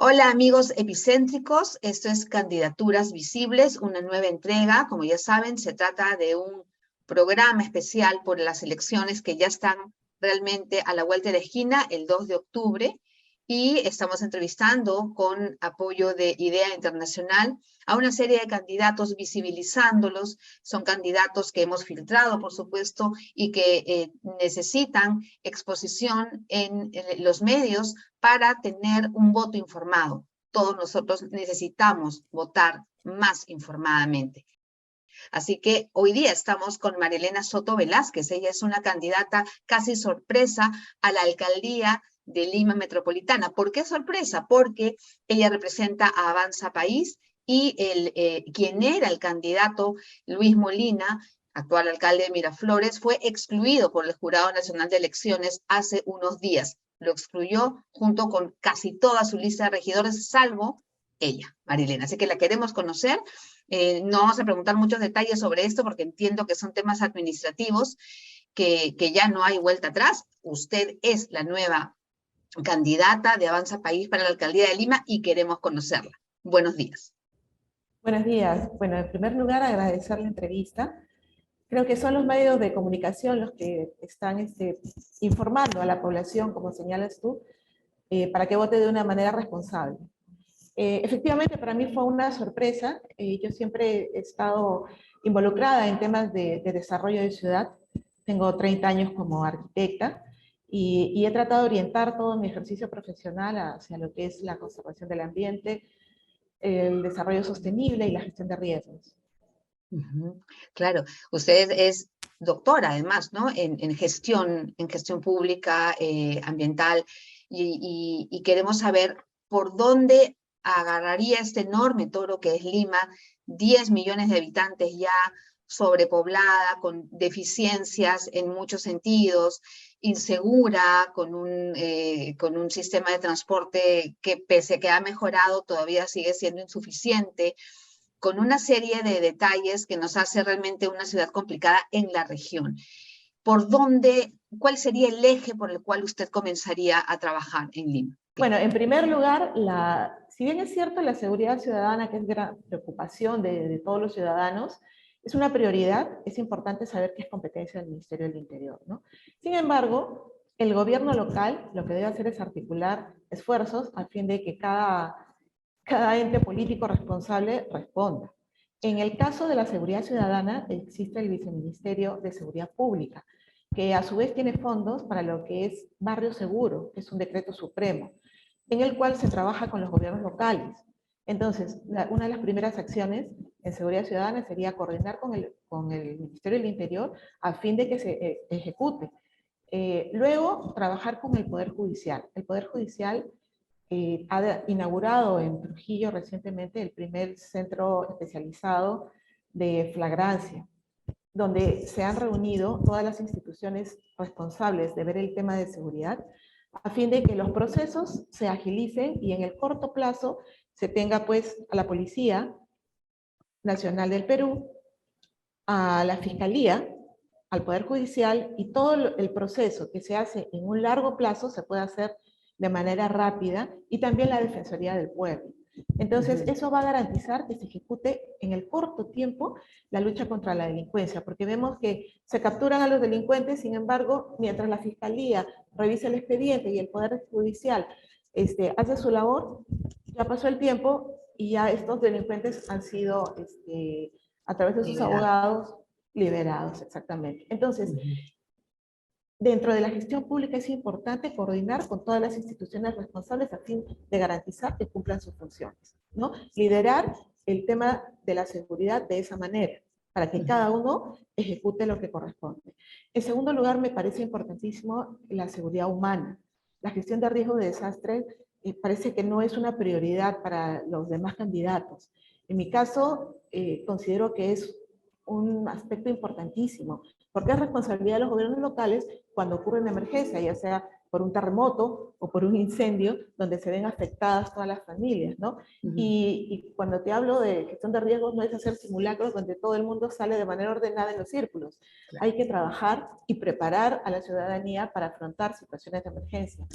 Hola amigos epicéntricos, esto es Candidaturas Visibles, una nueva entrega. Como ya saben, se trata de un programa especial por las elecciones que ya están realmente a la vuelta de la esquina, el 2 de octubre, y estamos entrevistando con apoyo de IDEA Internacional a una serie de candidatos, visibilizándolos. Son candidatos que hemos filtrado, por supuesto, y que necesitan exposición en los medios para tener un voto informado. Todos nosotros necesitamos votar más informadamente. Así que hoy día estamos con Marilena Soto Velázquez. Ella es una candidata casi sorpresa a la alcaldía de Lima Metropolitana. ¿Por qué sorpresa? Porque ella representa a Avanza País y quien era el candidato, Luis Molina, actual alcalde de Miraflores, fue excluido por el Jurado Nacional de Elecciones hace unos días. Lo excluyó junto con casi toda su lista de regidores, salvo ella, Marilena. Así que la queremos conocer. No vamos a preguntar muchos detalles sobre esto porque entiendo que son temas administrativos, que ya no hay vuelta atrás. Usted es la nueva candidata de Avanza País para la alcaldía de Lima y queremos conocerla. Buenos días. Buenos días. Bueno, en primer lugar, agradecer la entrevista. Creo que son los medios de comunicación los que están informando a la población, como señalas tú, para que vote de una manera responsable. Efectivamente, para mí fue una sorpresa. Yo siempre he estado involucrada en temas de desarrollo de ciudad. Tengo 30 años como arquitecta y he tratado de orientar todo mi ejercicio profesional hacia lo que es la conservación del ambiente, el desarrollo sostenible y la gestión de riesgos. Claro, usted es doctora además, ¿no? En gestión pública, ambiental, y queremos saber por dónde agarraría este enorme toro que es Lima, 10 millones de habitantes ya, sobrepoblada, con deficiencias en muchos sentidos, insegura, con un sistema de transporte que pese a que ha mejorado, todavía sigue siendo insuficiente, con una serie de detalles que nos hace realmente una ciudad complicada en la región. ¿Cuál sería el eje por el cual usted comenzaría a trabajar en Lima? Bueno, en primer lugar, si bien es cierto la seguridad ciudadana, que es gran preocupación de todos los ciudadanos, es una prioridad, es importante saber que es competencia del Ministerio del Interior, ¿no? Sin embargo, el gobierno local lo que debe hacer es articular esfuerzos a fin de que cada ente político responsable responda. En el caso de la seguridad ciudadana, existe el Viceministerio de Seguridad Pública, que a su vez tiene fondos para lo que es Barrio Seguro, que es un decreto supremo, en el cual se trabaja con los gobiernos locales. Entonces, una de las primeras acciones en seguridad ciudadana sería coordinar con el Ministerio del Interior a fin de que se ejecute. Luego, trabajar con el Poder Judicial. El Poder Judicial ha inaugurado en Trujillo recientemente el primer centro especializado de flagrancia, donde se han reunido todas las instituciones responsables de ver el tema de seguridad, a fin de que los procesos se agilicen y en el corto plazo se tenga pues a la Policía Nacional del Perú, a la Fiscalía, al Poder Judicial, y todo el proceso que se hace en un largo plazo se puede hacer de manera rápida, y también la Defensoría del Pueblo. Entonces, eso va a garantizar que se ejecute en el corto tiempo la lucha contra la delincuencia, porque vemos que se capturan a los delincuentes, sin embargo, mientras la Fiscalía revisa el expediente y el Poder Judicial hace su labor, ya pasó el tiempo y ya estos delincuentes han sido, a través de sus abogados, liberados, exactamente. Entonces, dentro de la gestión pública es importante coordinar con todas las instituciones responsables a fin de garantizar que cumplan sus funciones, ¿no? Liderar el tema de la seguridad de esa manera, para que cada uno ejecute lo que corresponde. En segundo lugar, me parece importantísimo la seguridad humana. La gestión de riesgo de desastres parece que no es una prioridad para los demás candidatos. En mi caso, considero que es un aspecto importantísimo, porque es responsabilidad de los gobiernos locales cuando ocurre una emergencia, ya sea por un terremoto o por un incendio, donde se ven afectadas todas las familias, ¿no? Y cuando te hablo de gestión de riesgos, no es hacer simulacros donde todo el mundo sale de manera ordenada en los círculos. Claro. Hay que trabajar y preparar a la ciudadanía para afrontar situaciones de emergencia.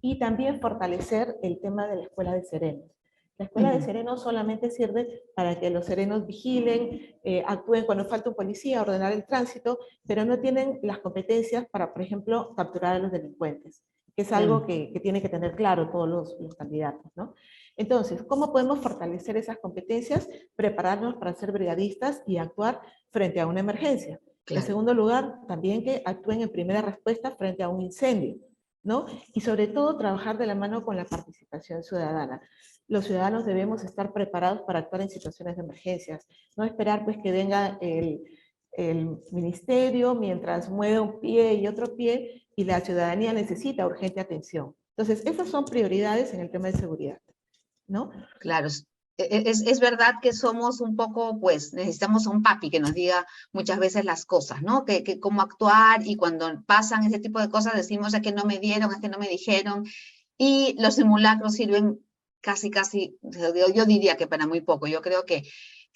Y también fortalecer el tema de la escuela de serenos. La escuela de serenos solamente sirve para que los serenos vigilen, actúen cuando falta un policía, ordenar el tránsito, pero no tienen las competencias para, por ejemplo, capturar a los delincuentes, que es algo que tiene que tener claro todos los candidatos, ¿no? Entonces, ¿cómo podemos fortalecer esas competencias? Prepararnos para ser brigadistas y actuar frente a una emergencia. Claro. En segundo lugar, también que actúen en primera respuesta frente a un incendio, ¿no? Y sobre todo trabajar de la mano con la participación ciudadana. Los ciudadanos debemos estar preparados para actuar en situaciones de emergencias, no esperar pues que venga el ministerio mientras mueve un pie y otro pie y la ciudadanía necesita urgente atención. Entonces, esas son prioridades en el tema de seguridad, ¿no? Claro, es verdad que somos un poco, pues, necesitamos a un papi que nos diga muchas veces las cosas, ¿no? Que cómo actuar, y cuando pasan ese tipo de cosas decimos es que no me dieron, es que no me dijeron, y los simulacros sirven casi, yo diría que para muy poco. Yo creo que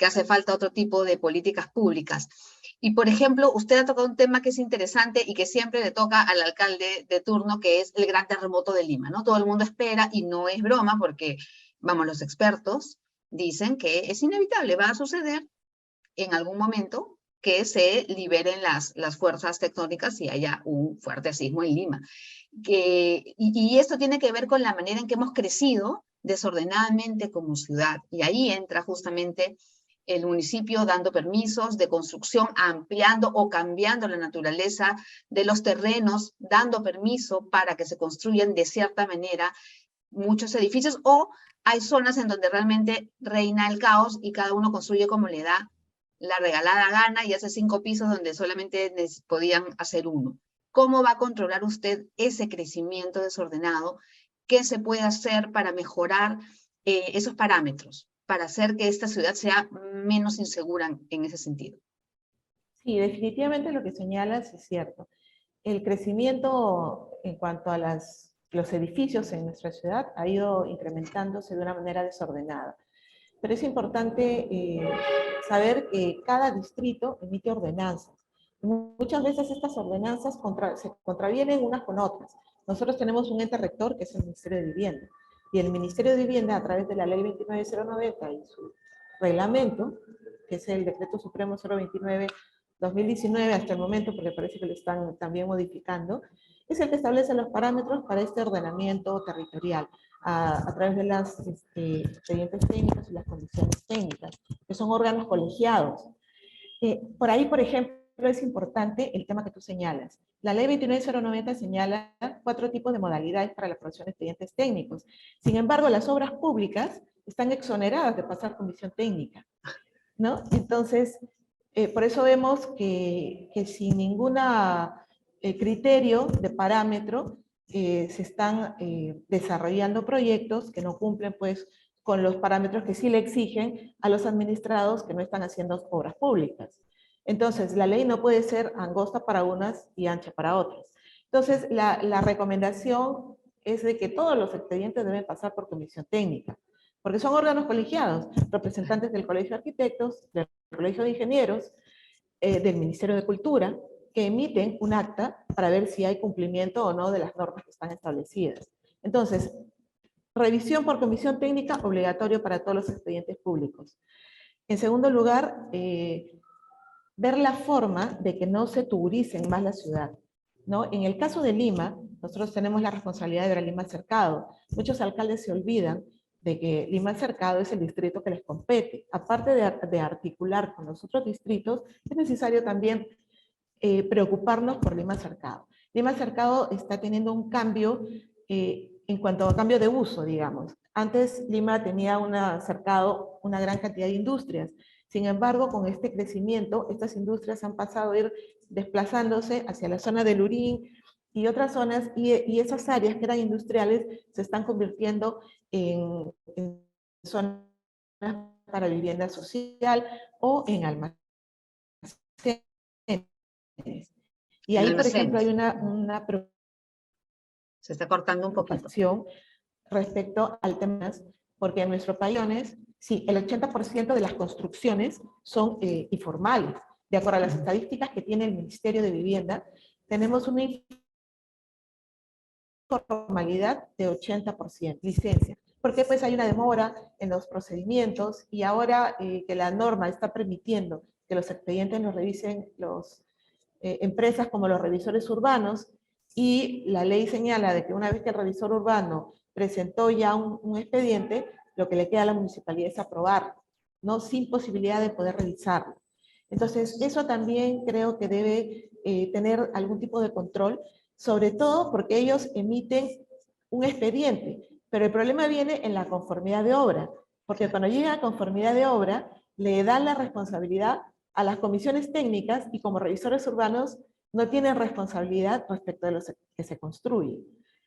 hace falta otro tipo de políticas públicas. Y, por ejemplo, usted ha tocado un tema que es interesante y que siempre le toca al alcalde de turno, que es el gran terremoto de Lima, ¿no? Todo el mundo espera, y no es broma, porque, vamos, los expertos dicen que es inevitable, va a suceder en algún momento que se liberen las fuerzas tectónicas y haya un fuerte sismo en Lima. Y esto tiene que ver con la manera en que hemos crecido desordenadamente como ciudad. Y ahí entra justamente el municipio dando permisos de construcción, ampliando o cambiando la naturaleza de los terrenos, dando permiso para que se construyan de cierta manera muchos edificios, o hay zonas en donde realmente reina el caos y cada uno construye como le da la regalada gana y hace 5 pisos donde solamente podían hacer uno. ¿Cómo va a controlar usted ese crecimiento desordenado? ¿Qué se puede hacer para mejorar esos parámetros, para hacer que esta ciudad sea menos insegura en ese sentido? Sí, definitivamente lo que señalas es cierto. El crecimiento en cuanto a los edificios en nuestra ciudad ha ido incrementándose de una manera desordenada. Pero es importante saber que cada distrito emite ordenanzas. Muchas veces estas ordenanzas se contravienen unas con otras. Nosotros tenemos un ente rector que es el Ministerio de Vivienda. Y el Ministerio de Vivienda, a través de la Ley 29090 y su reglamento, que es el Decreto Supremo 029/2019 hasta el momento, porque parece que lo están también modificando, es el que establece los parámetros para este ordenamiento territorial a través de las expedientes técnicos y las comisiones técnicas, que son órganos colegiados. Por ahí, por ejemplo, es importante el tema que tú señalas. La ley 29090 señala 4 tipos de modalidades para la aprobación de expedientes técnicos. Sin embargo, las obras públicas están exoneradas de pasar comisión técnica, ¿no? Entonces, por eso vemos que sin ningún criterio de parámetro se están desarrollando proyectos que no cumplen pues con los parámetros que sí le exigen a los administrados que no están haciendo obras públicas. Entonces, la ley no puede ser angosta para unas y ancha para otras. Entonces, la recomendación es de que todos los expedientes deben pasar por comisión técnica, porque son órganos colegiados, representantes del Colegio de Arquitectos, del Colegio de Ingenieros, del Ministerio de Cultura, que emiten un acta para ver si hay cumplimiento o no de las normas que están establecidas. Entonces, revisión por comisión técnica obligatorio para todos los expedientes públicos. En segundo lugar, ver la forma de que no se tuburicen más la ciudad, ¿no? En el caso de Lima, nosotros tenemos la responsabilidad de ver a Lima Cercado. Muchos alcaldes se olvidan de que Lima Cercado es el distrito que les compete. Aparte de articular con los otros distritos, es necesario también preocuparnos por Lima Cercado. Lima Cercado está teniendo un cambio en cuanto a cambio de uso, digamos. Antes Lima tenía cercado una gran cantidad de industrias. Sin embargo, con este crecimiento, estas industrias han pasado a ir desplazándose hacia la zona de Lurín y otras zonas, y esas áreas que eran industriales se están convirtiendo en zonas para vivienda social o en almacenes. Y ahí, por ejemplo, hay una Se está cortando un poquito. Respecto al tema, porque en nuestros países, sí, el 80% de las construcciones son informales. De acuerdo a las estadísticas que tiene el Ministerio de Vivienda, tenemos una informalidad de 80%, licencia. Porque pues hay una demora en los procedimientos y ahora que la norma está permitiendo que los expedientes los revisen las empresas como los revisores urbanos, y la ley señala de que una vez que el revisor urbano presentó ya un expediente, lo que le queda a la municipalidad es aprobar, ¿no? Sin posibilidad de poder revisarlo. Entonces, eso también creo que debe tener algún tipo de control, sobre todo porque ellos emiten un expediente, pero el problema viene en la conformidad de obra, porque cuando llega a conformidad de obra, le dan la responsabilidad a las comisiones técnicas y como revisores urbanos no tienen responsabilidad respecto de lo que se construye.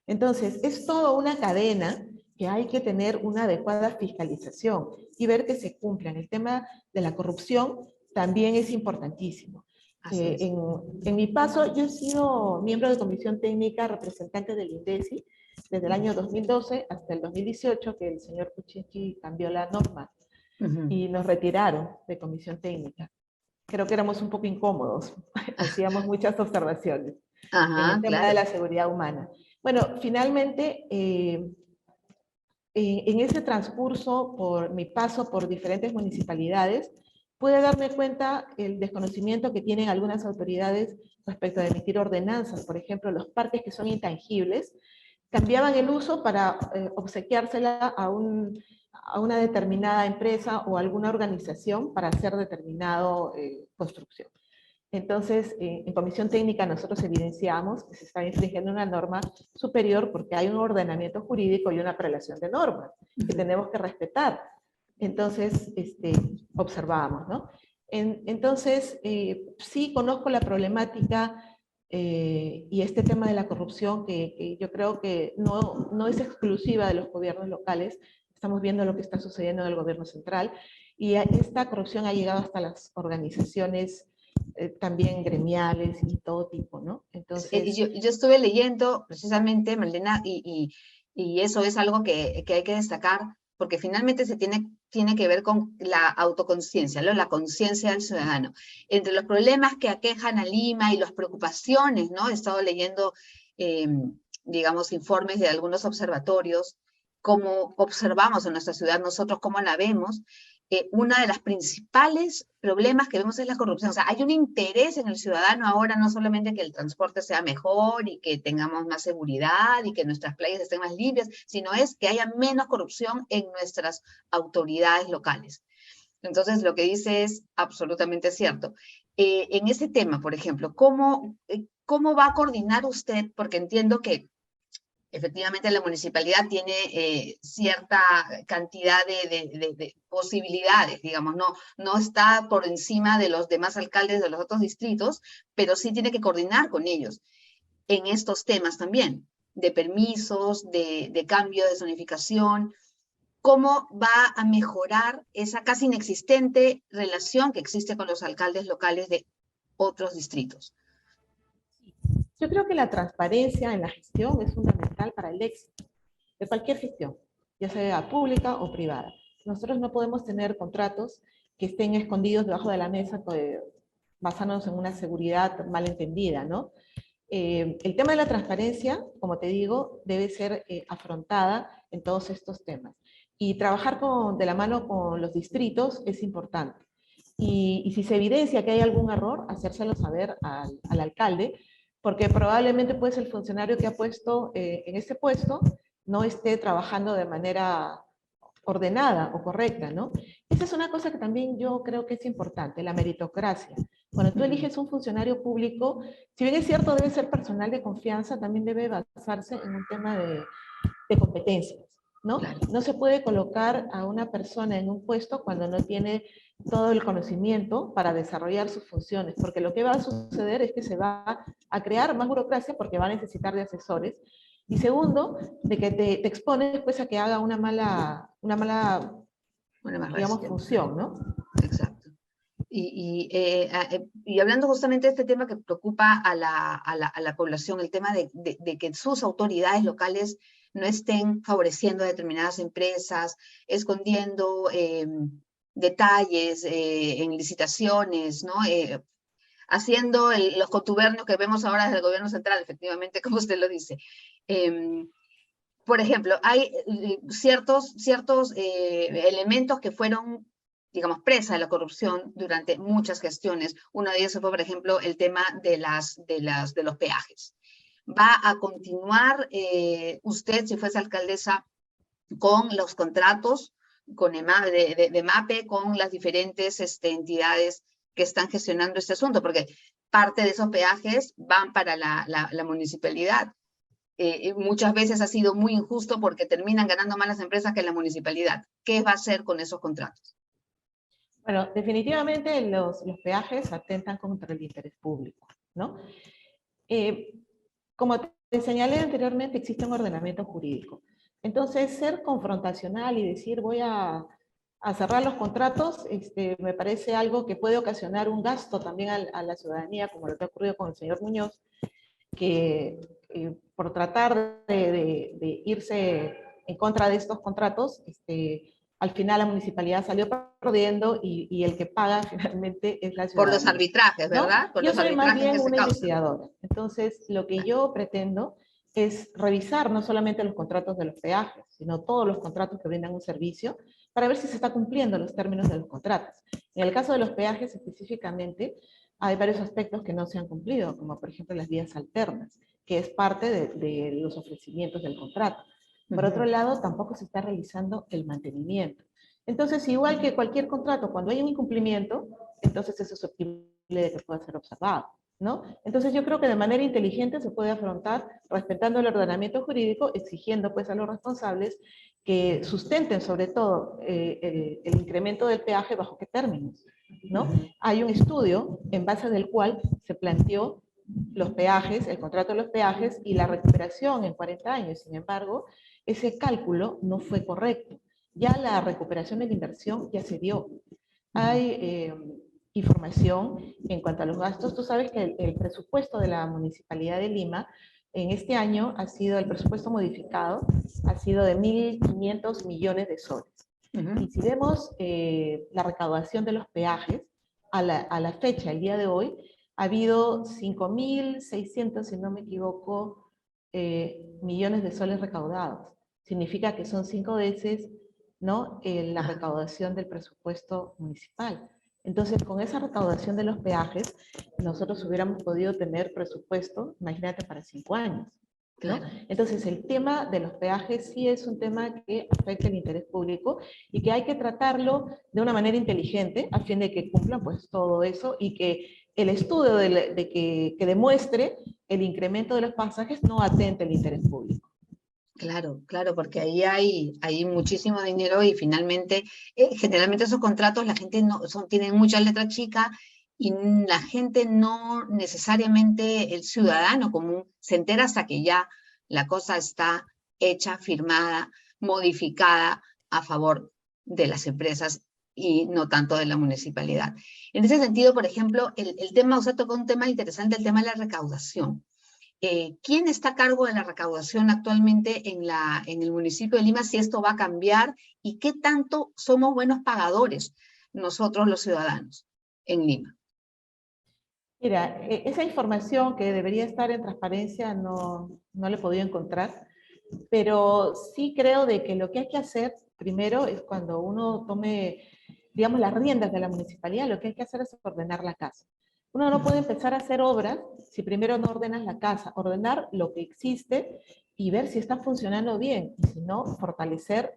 Entonces, es toda una cadena que hay que tener una adecuada fiscalización y ver que se cumplan. El tema de la corrupción también es importantísimo. En mi paso, yo he sido miembro de comisión técnica, representante del INDECI, desde el año 2012 hasta el 2018, que el señor Kuczynski cambió la norma y nos retiraron de comisión técnica. Creo que éramos un poco incómodos, hacíamos muchas observaciones en el tema de la seguridad humana. Bueno, finalmente, en ese transcurso, por mi paso por diferentes municipalidades, pude darme cuenta el desconocimiento que tienen algunas autoridades respecto de emitir ordenanzas. Por ejemplo, los parques que son intangibles, cambiaban el uso para obsequiársela a una determinada empresa o alguna organización para hacer determinada construcción. Entonces, en comisión técnica nosotros evidenciamos que se está infringiendo una norma superior porque hay un ordenamiento jurídico y una prelación de normas que tenemos que respetar. Entonces, observábamos, ¿no? Entonces, sí conozco la problemática y este tema de la corrupción que yo creo que no es exclusiva de los gobiernos locales. Estamos viendo lo que está sucediendo en el gobierno central y esta corrupción ha llegado hasta las organizaciones también gremiales y todo tipo, ¿no? Entonces, yo estuve leyendo precisamente, Malena, y eso es algo que hay que destacar, porque finalmente se tiene que ver con la autoconciencia, ¿no? La conciencia del ciudadano. Entre los problemas que aquejan a Lima y las preocupaciones, ¿no? He estado leyendo, digamos, informes de algunos observatorios, cómo observamos en nuestra ciudad nosotros, cómo la vemos. Una de las principales problemas que vemos es la corrupción. O sea, hay un interés en el ciudadano ahora, no solamente que el transporte sea mejor y que tengamos más seguridad y que nuestras playas estén más limpias, sino es que haya menos corrupción en nuestras autoridades locales. Entonces, lo que dice es absolutamente cierto. En ese tema, por ejemplo, ¿cómo va a coordinar usted? Porque entiendo que efectivamente la municipalidad tiene cierta cantidad de posibilidades, digamos, no está por encima de los demás alcaldes de los otros distritos, pero sí tiene que coordinar con ellos en estos temas también, de permisos, de cambio de zonificación. ¿Cómo va a mejorar esa casi inexistente relación que existe con los alcaldes locales de otros distritos? yo creo que la transparencia en la gestión es fundamental para el éxito de cualquier gestión, ya sea pública o privada. Nosotros no podemos tener contratos que estén escondidos debajo de la mesa basándonos en una seguridad mal entendida, ¿no? El tema de la transparencia, como te digo, debe ser afrontada en todos estos temas. Y trabajar de la mano con los distritos es importante. Y si se evidencia que hay algún error, hacérselo saber al alcalde, porque probablemente pues el funcionario que ha puesto en ese puesto no esté trabajando de manera ordenada o correcta, ¿no? Esa es una cosa que también yo creo que es importante, la meritocracia. Cuando tú eliges un funcionario público, si bien es cierto debe ser personal de confianza, también debe basarse en un tema de competencias, ¿no? No se puede colocar a una persona en un puesto cuando no tiene todo el conocimiento para desarrollar sus funciones, porque lo que va a suceder es que se va a crear más burocracia porque va a necesitar de asesores. Y segundo, de que te expones pues a que haga una mala digamos, función, ¿no? Exacto. Y hablando justamente de este tema que preocupa a la población, el tema de que sus autoridades locales no estén favoreciendo a determinadas empresas, escondiendo detalles en licitaciones, ¿no? Haciendo los contubernios que vemos ahora desde el gobierno central, efectivamente, como usted lo dice. Por ejemplo, hay ciertos elementos que fueron, digamos, presa de la corrupción durante muchas gestiones. Uno de ellos fue, por ejemplo, el tema de los peajes. ¿Va a continuar usted, si fuese alcaldesa, con los contratos de MAPE, con las diferentes entidades que están gestionando este asunto? Porque parte de esos peajes van para la municipalidad. Muchas veces ha sido muy injusto porque terminan ganando más las empresas que la municipalidad. ¿Qué va a hacer con esos contratos? Bueno, definitivamente los peajes atentan contra el interés público, ¿no? Como te señalé anteriormente, existe un ordenamiento jurídico. Entonces, ser confrontacional y decir voy a cerrar los contratos, me parece algo que puede ocasionar un gasto también a la ciudadanía, como lo que ha ocurrido con el señor Muñoz, que por tratar de irse en contra de estos contratos, al final la municipalidad salió perdiendo y el que paga finalmente es la ciudadanía. Por los arbitrajes, ¿verdad? ¿No? Por yo los soy más bien una causan. investigadora. Entonces, lo que yo pretendo es revisar no solamente los contratos de los peajes, sino todos los contratos que brindan un servicio, para ver si se está cumpliendo los términos de los contratos. En el caso de los peajes específicamente, hay varios aspectos que no se han cumplido, como por ejemplo las vías alternas, que es parte de los ofrecimientos del contrato. Por otro lado, tampoco se está realizando el mantenimiento. Entonces, igual que cualquier contrato, cuando hay un incumplimiento, entonces es susceptible de que pueda ser observado, ¿no? Entonces yo creo que de manera inteligente se puede afrontar respetando el ordenamiento jurídico, exigiendo pues a los responsables que sustenten sobre todo el incremento del peaje bajo qué términos, ¿no? Hay un estudio en base del cual se planteó los peajes, el contrato de los peajes y la recuperación en 40 años. Sin embargo, ese cálculo no fue correcto. Ya la recuperación de la inversión ya se dio. Hay información en cuanto a los gastos. Tú sabes que el presupuesto de la Municipalidad de Lima en este año ha sido, el presupuesto modificado, ha sido de 1.500 millones de soles. Y si vemos la recaudación de los peajes, a la fecha, el día de hoy, ha habido 5.600, si no me equivoco, millones de soles recaudados. Significa que son 5 veces, ¿no? La recaudación del presupuesto municipal. Entonces, con esa recaudación de los peajes, nosotros hubiéramos podido tener presupuesto, imagínate, para 5 años. ¿No? Claro. Entonces, el tema de los peajes sí es un tema que afecta el interés público y que hay que tratarlo de una manera inteligente a fin de que cumplan pues todo eso y que el estudio que demuestre el incremento de los pasajes no atente el interés público. Claro, claro, porque ahí hay muchísimo dinero y finalmente, generalmente esos contratos la gente tienen mucha letra chica y la gente no necesariamente, el ciudadano común, se entera hasta que ya la cosa está hecha, firmada, modificada a favor de las empresas y no tanto de la municipalidad. En ese sentido, por ejemplo, el tema, usted tocó un tema interesante, el tema de la recaudación. ¿Quién está a cargo de la recaudación actualmente en el municipio de Lima? Si esto va a cambiar y qué tanto somos buenos pagadores nosotros los ciudadanos en Lima. Mira, esa información que debería estar en transparencia no la he podido encontrar, pero sí creo de que lo que hay que hacer primero es cuando uno tome, digamos, las riendas de la municipalidad, lo que hay que hacer es ordenar la casa. Uno no puede empezar a hacer obras si primero no ordenas la casa, ordenar lo que existe y ver si está funcionando bien, y si no, fortalecer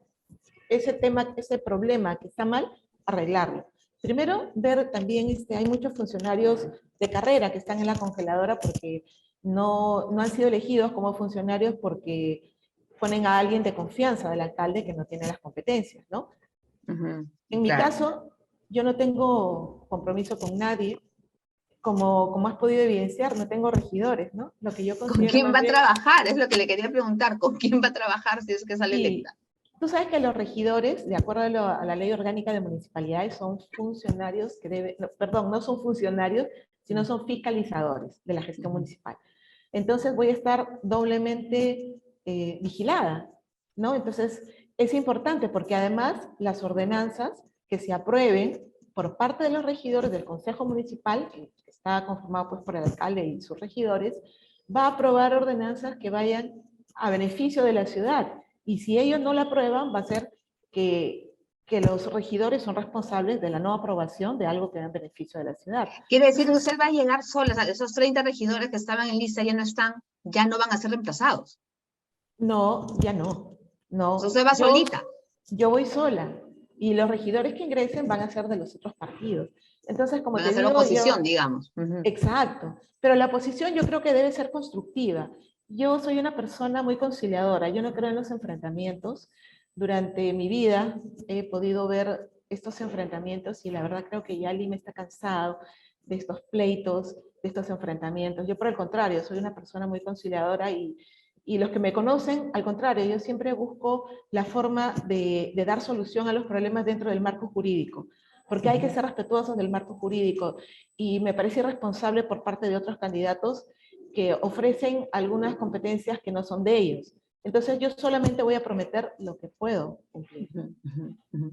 ese tema, ese problema que está mal, arreglarlo. Primero, ver también, hay muchos funcionarios de carrera que están en la congeladora porque no han sido elegidos como funcionarios porque ponen a alguien de confianza del alcalde que no tiene las competencias, ¿no? En mi caso, yo no tengo compromiso con nadie, como has podido evidenciar, no tengo regidores, ¿no? Lo que yo considero ¿Con quién va a trabajar? Es lo que le quería preguntar, ¿con quién va a trabajar si es que sale electa? Tú sabes que los regidores, de acuerdo a la ley orgánica de municipalidades, son funcionarios que deben, no, perdón, no son funcionarios, sino son fiscalizadores de la gestión municipal. Entonces voy a estar doblemente vigilada, ¿no? Entonces es importante porque además las ordenanzas que se aprueben por parte de los regidores del Consejo Municipal, que está conformado pues por el alcalde y sus regidores, va a aprobar ordenanzas que vayan a beneficio de la ciudad. Y si ellos no la aprueban, va a ser que los regidores son responsables de la no aprobación de algo que da en beneficio de la ciudad. Quiere decir que usted va a llegar sola, o sea, esos 30 regidores que estaban en lista ya no están, ya no van a ser reemplazados. No, ya no. O sea, No, usted va solita. yo voy sola. Y los regidores que ingresen van a ser de los otros partidos. Entonces, como Van a te ser digo, oposición, digamos. exacto. Pero la posición yo creo que debe ser constructiva. Yo soy una persona muy conciliadora. Yo no creo en los enfrentamientos. Durante mi vida he podido ver estos enfrentamientos y la verdad creo que ya Lima está cansado de estos pleitos, de estos enfrentamientos. Yo por el contrario, soy una persona muy conciliadora y los que me conocen, al contrario, yo siempre busco la forma de dar solución a los problemas dentro del marco jurídico, porque hay que ser respetuosos del marco jurídico y me parece irresponsable por parte de otros candidatos que ofrecen algunas competencias que no son de ellos. Entonces yo solamente voy a prometer lo que puedo cumplir.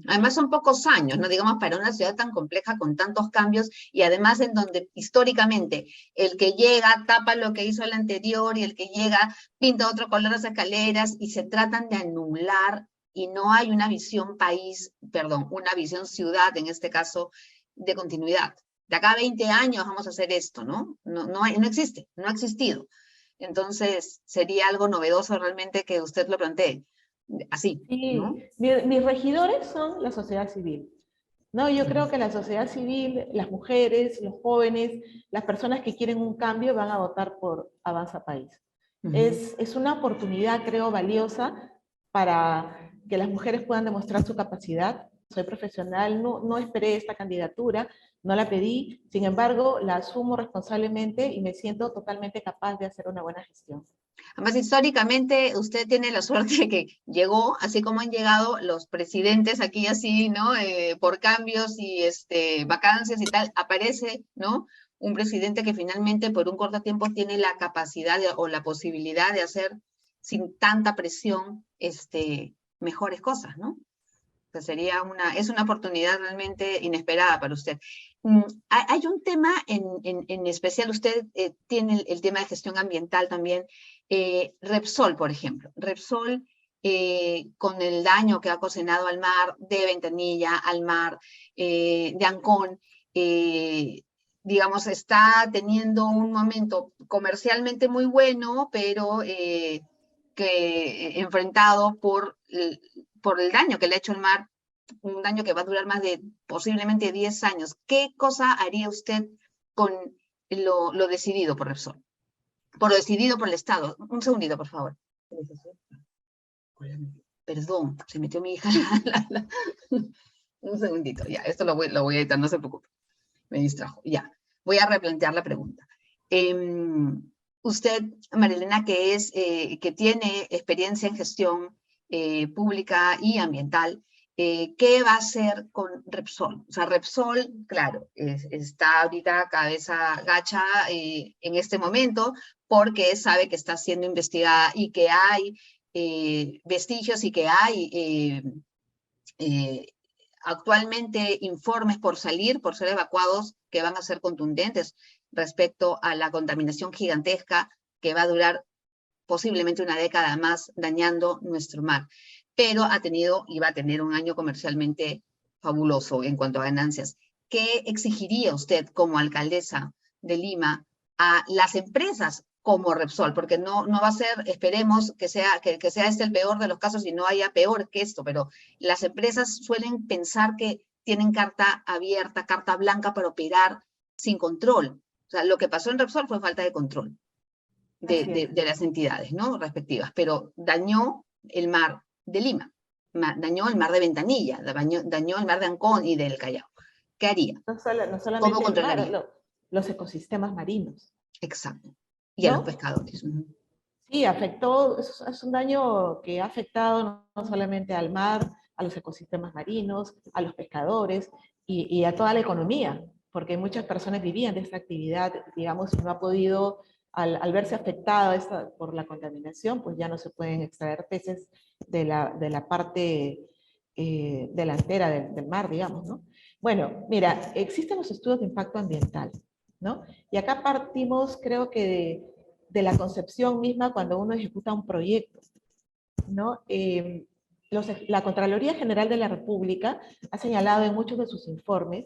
Además son pocos años, ¿no? Digamos, para una ciudad tan compleja con tantos cambios y además en donde históricamente el que llega tapa lo que hizo el anterior y el que llega pinta otro color las escaleras y se tratan de anular y no hay una visión país, perdón, una visión ciudad, en este caso, de continuidad. De acá a 20 años vamos a hacer esto, ¿no? No existe, no ha existido. Entonces sería algo novedoso realmente que usted lo plantee. Así, ¿no? Sí, mis regidores son la sociedad civil. No, yo creo que la sociedad civil, las mujeres, los jóvenes, las personas que quieren un cambio van a votar por Avanza País. Es una oportunidad, creo, valiosa para que las mujeres puedan demostrar su capacidad. Soy profesional, no esperé esta candidatura, no la pedí, sin embargo, la asumo responsablemente y me siento totalmente capaz de hacer una buena gestión. Además, históricamente usted tiene la suerte de que llegó, así como han llegado los presidentes aquí así, ¿no? Por cambios y vacancias y tal, aparece, ¿no? Un presidente que finalmente por un corto tiempo tiene la capacidad o la posibilidad de hacer sin tanta presión, mejores cosas, ¿no? O sea, es una oportunidad realmente inesperada para usted. Hay un tema en especial, usted tiene el tema de gestión ambiental también, Repsol, por ejemplo. Repsol, con el daño que ha ocasionado al mar de Ventanilla, al mar de Ancón, digamos, está teniendo un momento comercialmente muy bueno, pero enfrentado por el daño que le ha hecho el mar, un daño que va a durar más de posiblemente 10 años. ¿Qué cosa haría usted con lo decidido por Repsol? Por lo decidido por el Estado. Un segundito, por favor. Perdón, se metió mi hija. Un segundito, ya, esto lo voy a editar, no se preocupe. Me distrajo, ya. Voy a replantear la pregunta. Usted, Marilena, que tiene experiencia en gestión pública y ambiental, ¿qué va a hacer con Repsol? O sea, Repsol, claro, está ahorita cabeza gacha en este momento porque sabe que está siendo investigada y que hay vestigios y que hay actualmente informes por salir, por ser evacuados, que van a ser contundentes respecto a la contaminación gigantesca que va a durar posiblemente una década más dañando nuestro mar. Pero ha tenido y va a tener un año comercialmente fabuloso en cuanto a ganancias. ¿Qué exigiría usted como alcaldesa de Lima a las empresas como Repsol? Porque no va a ser, esperemos que sea este el peor de los casos y no haya peor que esto, pero las empresas suelen pensar que tienen carta abierta, carta blanca para operar sin control. O sea, lo que pasó en Repsol fue falta de control de las entidades, ¿no? Respectivas, pero dañó el mar de Lima, dañó el mar de Ventanilla, dañó el mar de Ancón y del Callao. ¿Qué haría? No solamente ¿Cómo el mar, controlaría? los ecosistemas marinos. Exacto. Y a los ¿No? pescadores. Sí, afectó, es un daño que ha afectado no solamente al mar, a los ecosistemas marinos, a los pescadores y a toda la economía, porque muchas personas vivían de esta actividad, digamos, y no ha podido, al verse afectada por la contaminación, pues ya no se pueden extraer peces de la parte delantera del mar, digamos, ¿no? Bueno, mira, existen los estudios de impacto ambiental, ¿no? Y acá partimos, creo que de la concepción misma cuando uno ejecuta un proyecto, ¿no? La Contraloría General de la República ha señalado en muchos de sus informes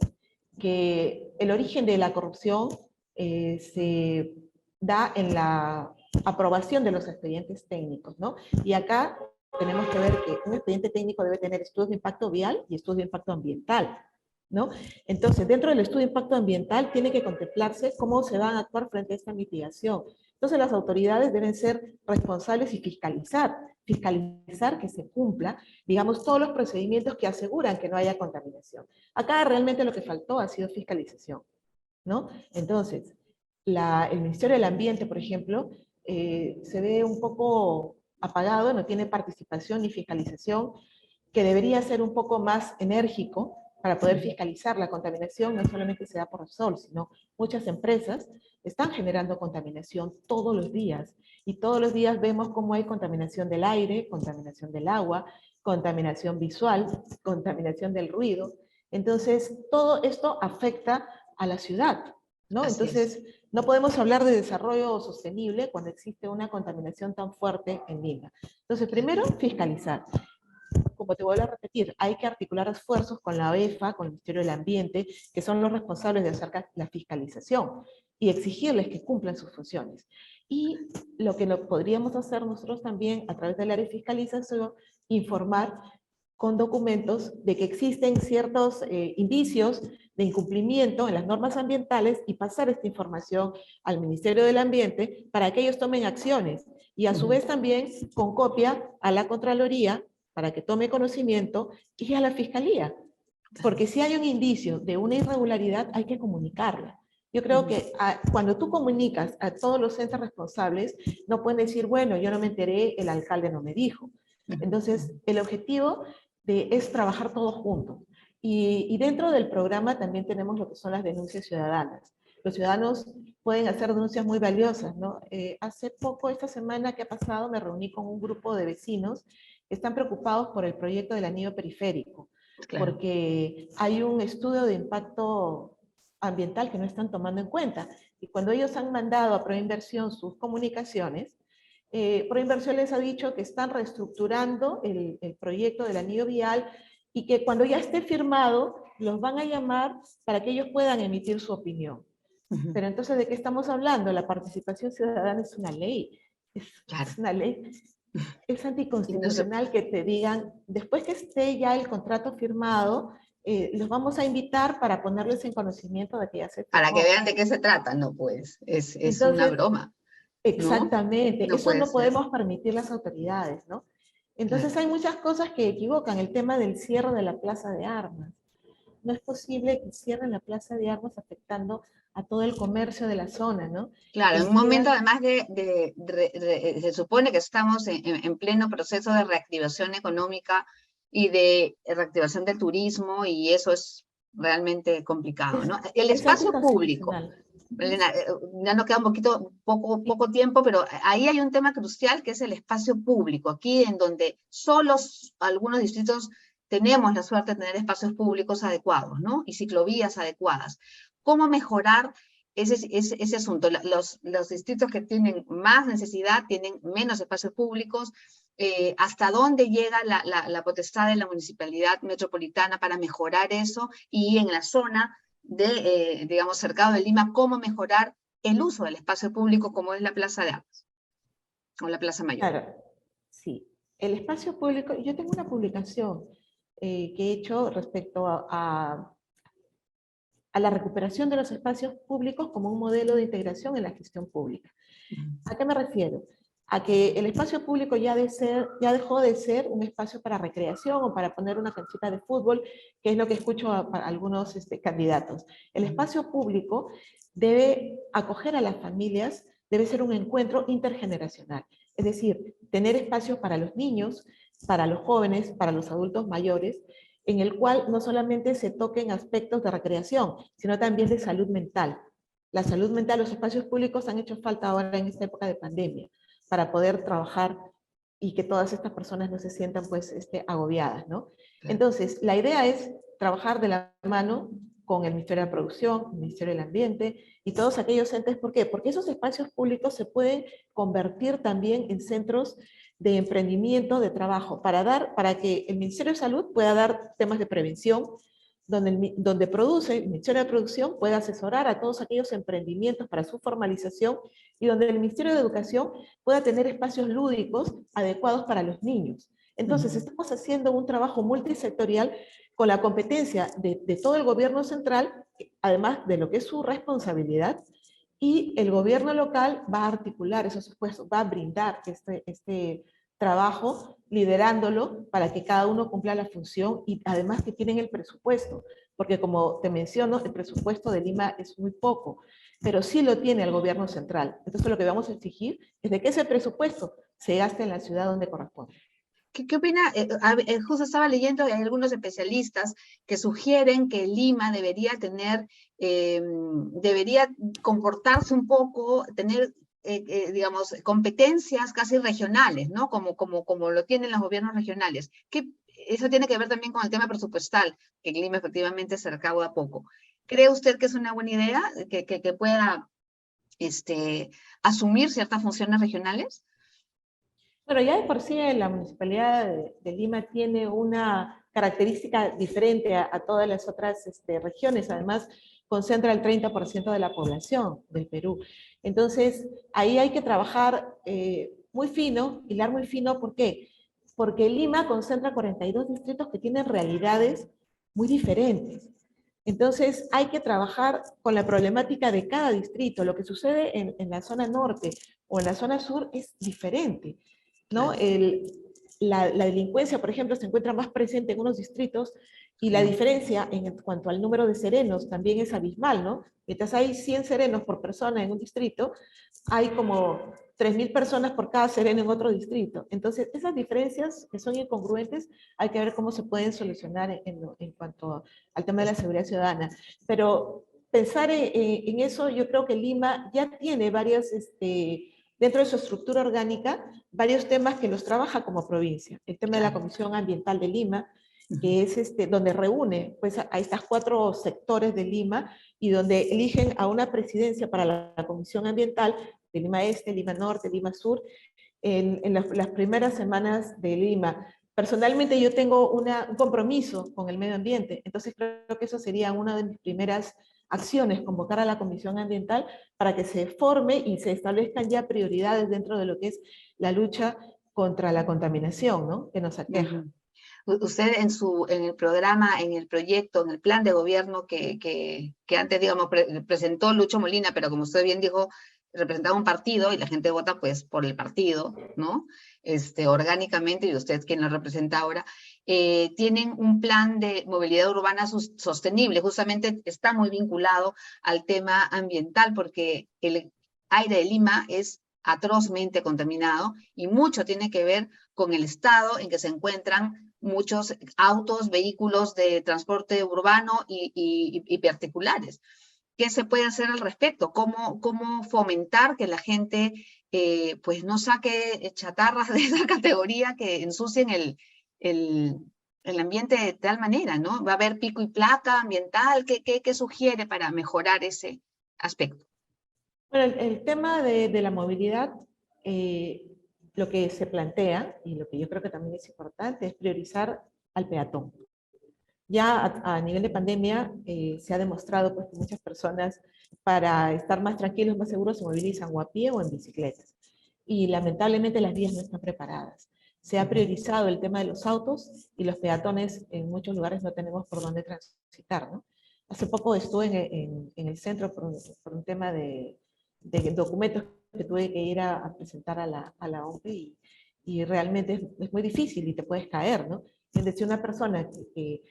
que el origen de la corrupción se da en la aprobación de los expedientes técnicos, ¿no? Y acá tenemos que ver que un expediente técnico debe tener estudios de impacto vial y estudios de impacto ambiental, ¿no? Entonces, dentro del estudio de impacto ambiental tiene que contemplarse cómo se van a actuar frente a esta mitigación. Entonces, las autoridades deben ser responsables y fiscalizar que se cumpla, digamos, todos los procedimientos que aseguran que no haya contaminación. Acá realmente lo que faltó ha sido fiscalización, ¿no? Entonces, el Ministerio del Ambiente, por ejemplo, se ve un poco apagado, no tiene participación ni fiscalización, que debería ser un poco más enérgico para poder fiscalizar la contaminación. No solamente se da por Repsol, sino muchas empresas están generando contaminación todos los días, y todos los días vemos cómo hay contaminación del aire, contaminación del agua, contaminación visual, contaminación del ruido. Entonces, todo esto afecta a la ciudad, ¿no? Así es. Entonces, no podemos hablar de desarrollo sostenible cuando existe una contaminación tan fuerte en Lima. Entonces, primero, fiscalizar. Como te vuelvo a repetir, hay que articular esfuerzos con la OEFA, con el Ministerio del Ambiente, que son los responsables de hacer la fiscalización, y exigirles que cumplan sus funciones. Y lo que podríamos hacer nosotros también, a través del área de fiscalización, informar con documentos de que existen ciertos indicios de incumplimiento en las normas ambientales, y pasar esta información al Ministerio del Ambiente para que ellos tomen acciones, y a su vez también con copia a la Contraloría para que tome conocimiento, y a la Fiscalía. Porque si hay un indicio de una irregularidad, hay que comunicarla. Yo creo que cuando tú comunicas a todos los entes responsables, no pueden decir, bueno, yo no me enteré, el alcalde no me dijo. Entonces, el objetivo es trabajar todos juntos. Y dentro del programa también tenemos lo que son las denuncias ciudadanas. Los ciudadanos pueden hacer denuncias muy valiosas, ¿no? Hace poco, esta semana que ha pasado, me reuní con un grupo de vecinos que están preocupados por el proyecto del anillo periférico, Claro. porque hay un estudio de impacto ambiental que no están tomando en cuenta. Y cuando ellos han mandado a Proinversión sus comunicaciones, Proinversión les ha dicho que están reestructurando el proyecto del anillo vial, y que cuando ya esté firmado, los van a llamar para que ellos puedan emitir su opinión. Pero entonces, ¿de qué estamos hablando? La participación ciudadana es una ley. Claro. Es una ley. Es Y anticonstitucional que te digan, después que esté ya el contrato firmado, los vamos a invitar para ponerles en conocimiento de que ya se para que firmó. vean de qué se trata, no pues, es una Entonces, broma, ¿no? exactamente, No eso puede no ser, podemos permitir las autoridades, ¿no? claro. Entonces hay muchas cosas que equivocan. El tema del cierre de la plaza de armas. No es posible que cierren la plaza de armas afectando a todo el comercio de la zona, ¿no? Claro, Que en un momento impidan. además se supone que estamos en pleno proceso de reactivación económica y de reactivación del turismo, y eso es realmente complicado, Es, ¿no? El es espacio público, anticonstitucional. Elena, ya nos queda poco tiempo, pero ahí hay un tema crucial que es el espacio público, aquí en donde solo algunos distritos tenemos la suerte de tener espacios públicos adecuados, ¿no? Y ciclovías adecuadas. ¿Cómo mejorar ese asunto? Los distritos que tienen más necesidad tienen menos espacios públicos. ¿Hasta dónde llega la potestad de la municipalidad metropolitana para mejorar eso? Y en la zona digamos, cercado de Lima, cómo mejorar el uso del espacio público como es la Plaza de Armas o la Plaza Mayor. Claro, sí. El espacio público, yo tengo una publicación que he hecho respecto a la recuperación de los espacios públicos como un modelo de integración en la gestión pública. ¿A qué me refiero? A que el espacio público ya dejó de ser un espacio para recreación o para poner una canchita de fútbol, que es lo que escucho a algunos candidatos. El espacio público debe acoger a las familias, debe ser un encuentro intergeneracional. Es decir, tener espacios para los niños, para los jóvenes, para los adultos mayores, en el cual no solamente se toquen aspectos de recreación, sino también de salud mental. La salud mental, los espacios públicos han hecho falta ahora en esta época de pandemia, para poder trabajar y que todas estas personas no se sientan pues agobiadas, ¿no? Entonces, la idea es trabajar de la mano con el Ministerio de Producción, el Ministerio del Ambiente y todos aquellos entes. ¿Por qué? Porque esos espacios públicos se pueden convertir también en centros de emprendimiento, de trabajo, para que el Ministerio de Salud pueda dar temas de prevención, donde produce, el Ministerio de Producción puede asesorar a todos aquellos emprendimientos para su formalización, y donde el Ministerio de Educación pueda tener espacios lúdicos adecuados para los niños. Entonces, estamos haciendo un trabajo multisectorial con la competencia de todo el gobierno central, además de lo que es su responsabilidad, y el gobierno local va a articular esos esfuerzos, va a brindar este trabajo, liderándolo para que cada uno cumpla la función, y además que tienen el presupuesto, porque como te menciono, el presupuesto de Lima es muy poco, pero sí lo tiene el gobierno central. Entonces lo que vamos a exigir es de que ese presupuesto se gaste en la ciudad donde corresponde. ¿Qué opina? Justo estaba leyendo, hay algunos especialistas que sugieren que Lima debería tener, debería comportarse un poco, tener, digamos, competencias casi regionales, ¿no? Como lo tienen los gobiernos regionales. Eso tiene que ver también con el tema presupuestal, que en Lima efectivamente se recauda poco. ¿Cree usted que es una buena idea que pueda asumir ciertas funciones regionales? Bueno, ya de por sí la Municipalidad de Lima tiene una característica diferente a todas las otras regiones. Además, concentra el 30% de la población del Perú. Entonces, ahí hay que trabajar muy fino, hilar muy fino. ¿Por qué? Porque Lima concentra 42 distritos que tienen realidades muy diferentes. Entonces, hay que trabajar con la problemática de cada distrito. Lo que sucede en la zona norte o en la zona sur es diferente, ¿no? La delincuencia, por ejemplo, se encuentra más presente en unos distritos, y la diferencia en cuanto al número de serenos también es abismal, ¿no? Mientras hay 100 serenos por persona en un distrito, hay como 3.000 personas por cada sereno en otro distrito. Entonces, esas diferencias que son incongruentes, hay que ver cómo se pueden solucionar en cuanto al tema de la seguridad ciudadana. Pero pensar en eso, yo creo que Lima ya tiene varias, dentro de su estructura orgánica, varios temas que los trabaja como provincia. El tema de la Comisión Ambiental de Lima, que es donde reúne pues, a estas 4 sectores de Lima, y donde eligen a una presidencia para la Comisión Ambiental de Lima Este, Lima Norte, Lima Sur, en las primeras semanas de Lima. Personalmente yo tengo un compromiso con el medio ambiente, entonces creo que eso sería una de mis primeras acciones, convocar a la Comisión Ambiental para que se forme y se establezcan ya prioridades dentro de lo que es la lucha contra la contaminación, ¿no? Que nos aqueja. Usted en el programa, en el proyecto, en el plan de gobierno que antes, digamos, presentó Lucho Molina, pero como usted bien dijo, representaba un partido y la gente vota pues por el partido, ¿no? Orgánicamente, y usted quien lo representa ahora, tienen un plan de movilidad urbana sostenible, justamente está muy vinculado al tema ambiental, porque el aire de Lima es atrozmente contaminado y mucho tiene que ver con el estado en que se encuentran muchos autos, vehículos de transporte urbano y particulares. ¿Qué se puede hacer al respecto? ¿Cómo fomentar que la gente pues no saque chatarras de esa categoría que ensucien el ambiente de tal manera, ¿no? ¿Va a haber pico y placa ambiental? ¿Qué sugiere para mejorar ese aspecto? Bueno, el tema de la movilidad, lo que se plantea, y lo que yo creo que también es importante, es priorizar al peatón. Ya a nivel de pandemia se ha demostrado pues, que muchas personas, para estar más tranquilos, más seguros, se movilizan o a pie o en bicicletas. Y lamentablemente las vías no están preparadas. Se ha priorizado el tema de los autos, y los peatones en muchos lugares no tenemos por dónde transitar, ¿no? Hace poco estuve en el centro por un tema de documentos que tuve que ir a presentar a la OMPE, y realmente es muy difícil y te puedes caer, ¿no? Es decir, una persona que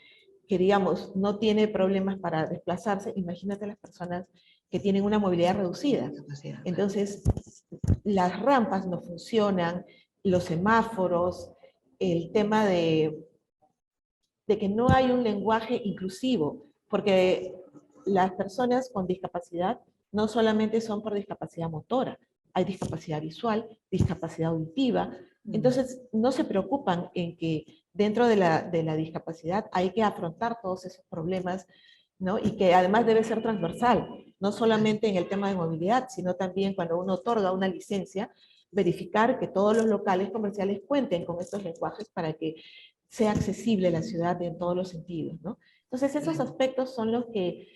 digamos, no tiene problemas para desplazarse, imagínate las personas que tienen una movilidad reducida. Capacidad, claro. Entonces, las rampas no funcionan, los semáforos, el tema de que no hay un lenguaje inclusivo, porque las personas con discapacidad no solamente son por discapacidad motora, hay discapacidad visual, discapacidad auditiva, entonces no se preocupan en que dentro de la discapacidad hay que afrontar todos esos problemas, ¿no? Y que además debe ser transversal, no solamente en el tema de movilidad, sino también cuando uno otorga una licencia, verificar que todos los locales comerciales cuenten con estos lenguajes para que sea accesible la ciudad en todos los sentidos, ¿no? Entonces esos aspectos son los que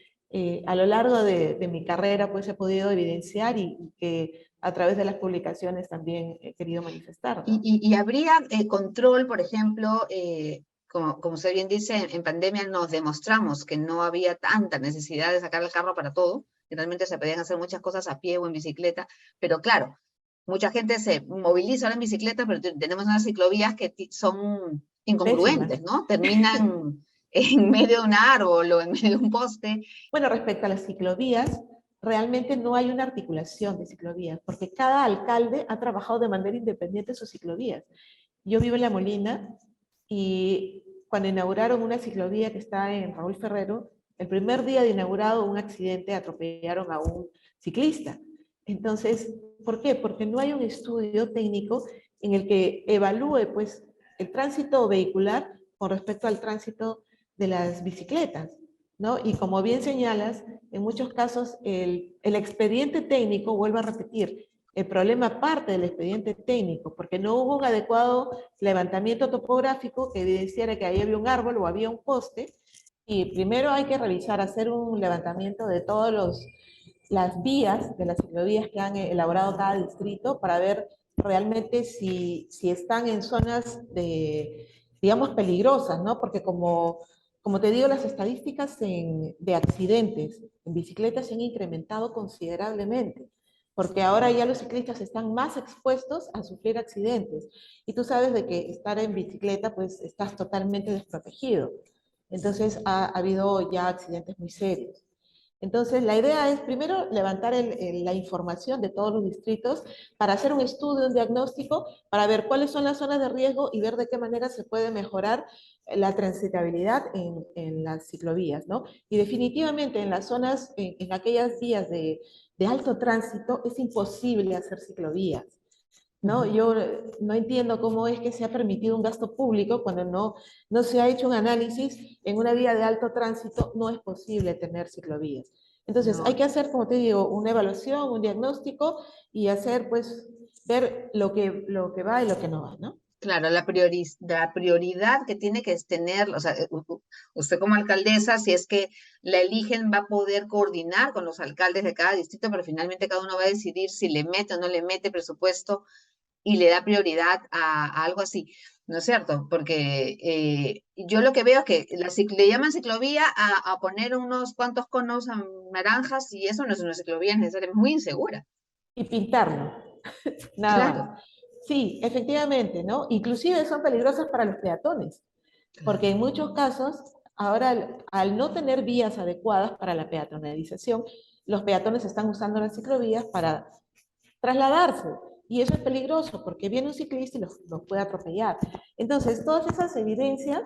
a lo largo de mi carrera pues he podido evidenciar y que a través de las publicaciones también he querido manifestar, ¿no? Y habría control, por ejemplo, como usted bien dice, en pandemia nos demostramos que no había tanta necesidad de sacar el carro para todo, que realmente se podían hacer muchas cosas a pie o en bicicleta, pero claro, mucha gente se moviliza ahora en bicicleta, pero tenemos unas ciclovías que son incongruentes, ¿no? Terminan en medio de un árbol o en medio de un poste. Bueno, respecto a las ciclovías, realmente no hay una articulación de ciclovías, porque cada alcalde ha trabajado de manera independiente sus ciclovías. Yo vivo en La Molina y cuando inauguraron una ciclovía que está en Raúl Ferrero, el primer día de inaugurado un accidente, atropellaron a un ciclista. Entonces, ¿por qué? Porque no hay un estudio técnico en el que evalúe pues, el tránsito vehicular con respecto al tránsito de las bicicletas, ¿no? Y como bien señalas, en muchos casos el expediente técnico, vuelvo a repetir, el problema parte del expediente técnico, porque no hubo un adecuado levantamiento topográfico que evidenciara que ahí había un árbol o había un poste, y primero hay que revisar, hacer un levantamiento de todas las vías, de las ciclovías que han elaborado cada distrito, para ver realmente si están en zonas digamos, peligrosas, ¿no? Porque como te digo, las estadísticas de accidentes en bicicletas se han incrementado considerablemente, porque ahora ya los ciclistas están más expuestos a sufrir accidentes. Y tú sabes de que estar en bicicleta, pues estás totalmente desprotegido. Entonces ha habido ya accidentes muy serios. Entonces, la idea es primero levantar la información de todos los distritos para hacer un estudio, un diagnóstico, para ver cuáles son las zonas de riesgo y ver de qué manera se puede mejorar la transitabilidad en las ciclovías, ¿no? Y definitivamente en las zonas, en aquellas vías de alto tránsito, es imposible hacer ciclovías, ¿no? Yo no entiendo cómo es que se ha permitido un gasto público cuando no se ha hecho un análisis. En una vía de alto tránsito no es posible tener ciclovías. Entonces, No. hay que hacer, como te digo, una evaluación, un diagnóstico y hacer, pues, ver lo que va y lo que no va, ¿no? Claro, la prioridad que tiene que tener, o sea, usted como alcaldesa, si es que la eligen, va a poder coordinar con los alcaldes de cada distrito, pero finalmente cada uno va a decidir si le mete o no le mete presupuesto y le da prioridad a algo así, ¿no es cierto? Porque yo lo que veo es que le llaman ciclovía a poner unos cuantos conos naranjas y eso no es una ciclovía necesariamente, es muy insegura. Y pintarlo, nada Claro, más. Sí, efectivamente, ¿no? Inclusive son peligrosas para los peatones, claro. porque en muchos casos, ahora al no tener vías adecuadas para la peatonalización, los peatones están usando las ciclovías para trasladarse. Y eso es peligroso porque viene un ciclista y los puede atropellar. Entonces, todas esas evidencias,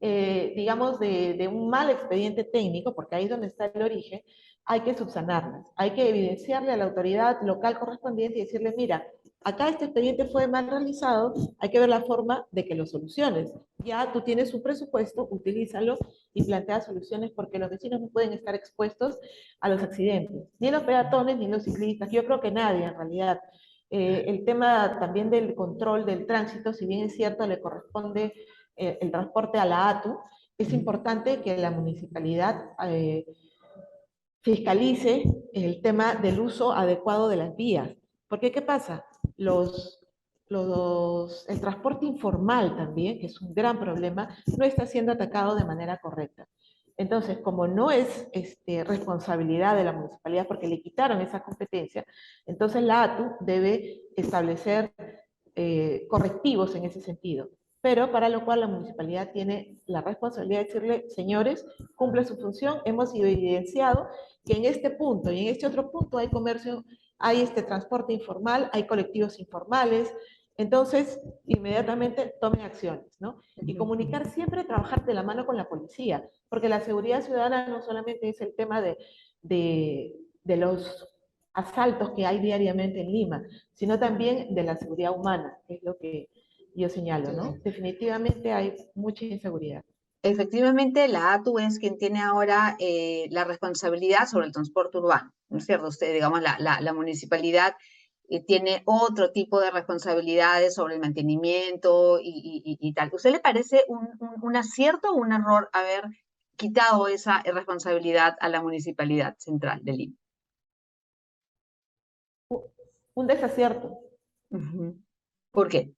digamos, de un mal expediente técnico, porque ahí es donde está el origen, hay que subsanarlas. Hay que evidenciarle a la autoridad local correspondiente y decirle, mira, acá este expediente fue mal realizado, hay que ver la forma de que lo soluciones. Ya tú tienes un presupuesto, utilízalo y plantea soluciones porque los vecinos no pueden estar expuestos a los accidentes, ni los peatones ni los ciclistas, yo creo que nadie en realidad. El tema también del control del tránsito, si bien es cierto, le corresponde el transporte a la ATU, es importante que la municipalidad fiscalice el tema del uso adecuado de las vías. Porque, ¿qué pasa? El transporte informal también, que es un gran problema, no está siendo atacado de manera correcta. Entonces, como no es responsabilidad de la municipalidad porque le quitaron esa competencia, entonces la ATU debe establecer correctivos en ese sentido. pero para lo cual la municipalidad tiene la responsabilidad de decirle, señores, cumple su función, hemos evidenciado que en este punto y en este otro punto hay comercio, hay transporte informal, hay colectivos informales, entonces inmediatamente tomen acciones, ¿no? Y comunicar siempre, trabajar de la mano con la policía, porque la seguridad ciudadana no solamente es el tema de los asaltos que hay diariamente en Lima, sino también de la seguridad humana, que es lo que yo señalo, ¿no? Definitivamente hay mucha inseguridad. Efectivamente, la ATU es quien tiene ahora la responsabilidad sobre el transporte urbano, ¿no es cierto? Usted, digamos, la municipalidad tiene otro tipo de responsabilidades sobre el mantenimiento y tal. ¿Usted le parece un acierto o un error haber quitado esa responsabilidad a la municipalidad central de Lima? Un desacierto. ¿Por qué?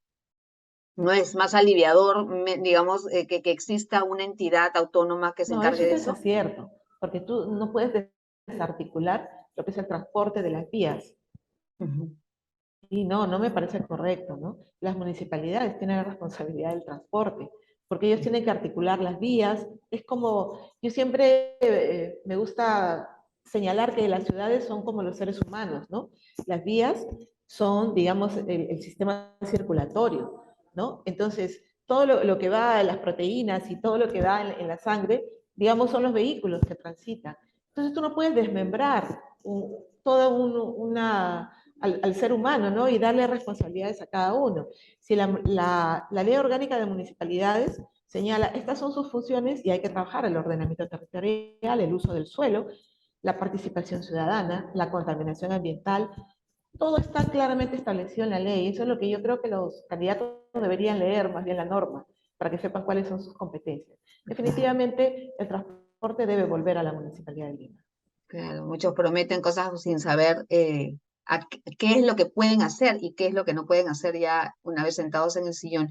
¿No es más aliviador, digamos, que exista una entidad autónoma que se No, encargue eso es de eso? desacierto, porque tú no puedes desarticular lo que es el transporte de las vías. Y no, no me parece correcto, ¿no? Las municipalidades tienen la responsabilidad del transporte, porque ellos tienen que articular las vías. Es como, yo siempre me gusta señalar que las ciudades son como los seres humanos, ¿no? Las vías son, digamos, el sistema circulatorio, ¿no? Entonces, todo lo que va a las proteínas y todo lo que va en la sangre, digamos, son los vehículos que transitan. Entonces, tú no puedes desmembrar toda al ser humano, ¿no? Y darle responsabilidades a cada uno. Si la Ley Orgánica de Municipalidades señala, estas son sus funciones y hay que trabajar el ordenamiento territorial, el uso del suelo, la participación ciudadana, la contaminación ambiental, todo está claramente establecido en la ley. Eso es lo que yo creo que los candidatos deberían leer, más bien la norma, para que sepan cuáles son sus competencias. Definitivamente, el transporte debe volver a la Municipalidad de Lima. Claro, muchos prometen cosas sin saber qué es lo que pueden hacer y qué es lo que no pueden hacer ya una vez sentados en el sillón.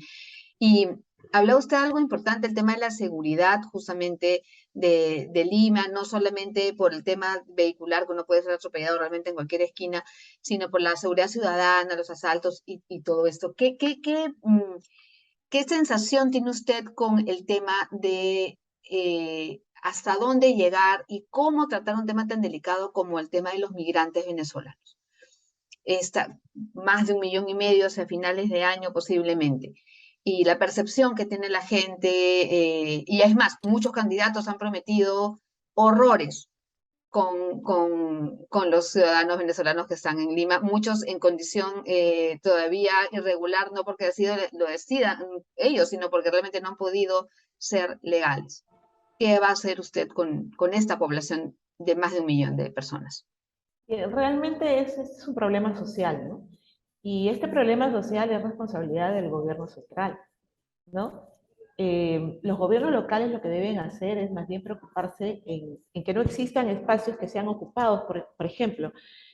Y habló usted algo importante, el tema de la seguridad justamente de Lima, no solamente por el tema vehicular, que uno puede ser atropellado realmente en cualquier esquina, sino por la seguridad ciudadana, los asaltos y todo esto. ¿Qué sensación tiene usted con el tema de hasta dónde llegar y cómo tratar un tema tan delicado como el tema de los migrantes venezolanos? Más de 1,5 millones hacia finales de año posiblemente. Y la percepción que tiene la gente, y es más, muchos candidatos han prometido horrores con los ciudadanos venezolanos que están en Lima, muchos en condición todavía irregular, no porque lo decidan ellos, sino porque realmente no han podido ser legales. ¿Qué va a hacer usted con esta población de más de 1 millón de personas? Realmente es un problema social, ¿no? Y este problema social es responsabilidad del gobierno central, ¿no? Los gobiernos locales lo que deben hacer es más bien preocuparse en que no existan espacios que sean ocupados. Por ejemplo,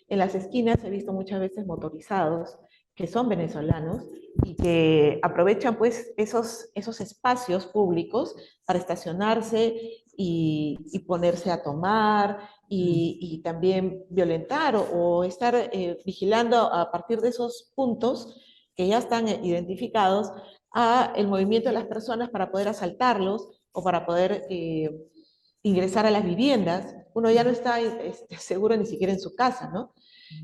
en las esquinas he visto muchas veces motorizados que son venezolanos y que aprovechan pues esos espacios públicos para estacionarse y ponerse a tomar y también violentar o estar vigilando a partir de esos puntos que ya están identificados a el movimiento de las personas para poder asaltarlos o para poder ingresar a las viviendas. Uno ya no está seguro ni siquiera en su casa, ¿no?